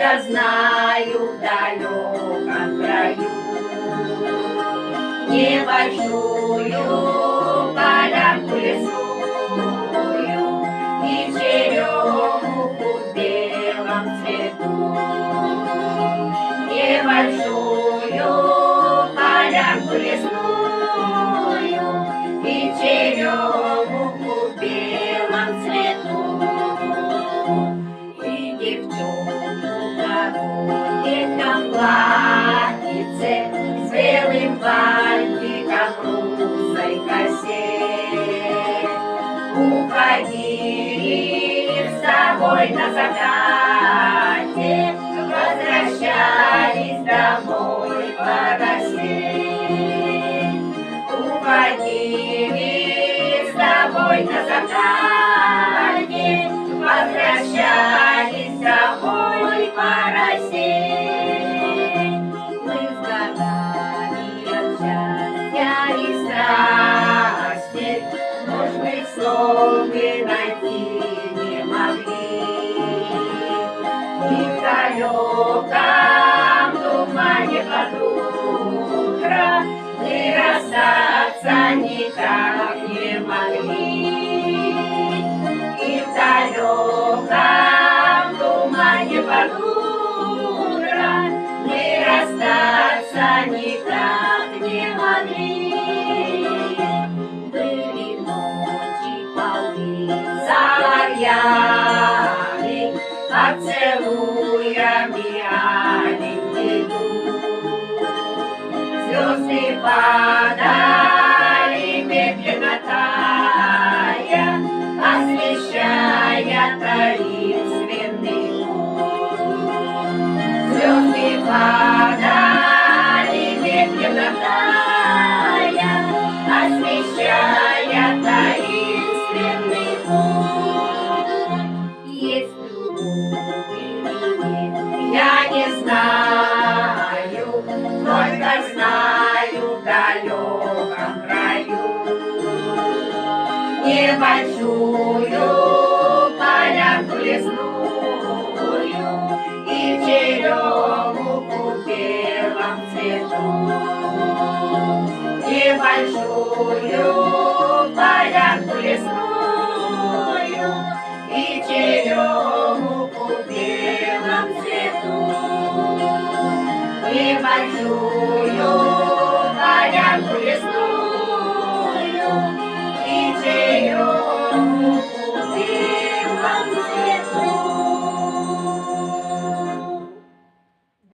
я знаю в далеком краю небольшую полянку лесную и черемуху в белом цвету. Небольшую полянку лесную и черемуху в белом цвету. И девчонка в детском платьице с белым бантиком в русой косе уходили с собой на закате, возвращались домой по росе. Уходили с тобой на закате, возвращались домой по росе. Мы с годами от счастья и страсти нужных слов мы найти не могли. И в далеком тумане под утро мы расстаться никак не могли. И в далеком тумане под утро мы расстаться никак не могли. Были ночи полны соловьями, поцелуями аленький луг. Звезды падали медленно тая, освещая таинственный путь. Звезды падали медленно тая, освещая таинственный путь. Есть любовь или нет, я не знаю, только знаю в далеком краю небольшую полянку лесную и черемуху в белом цвету. Небольшую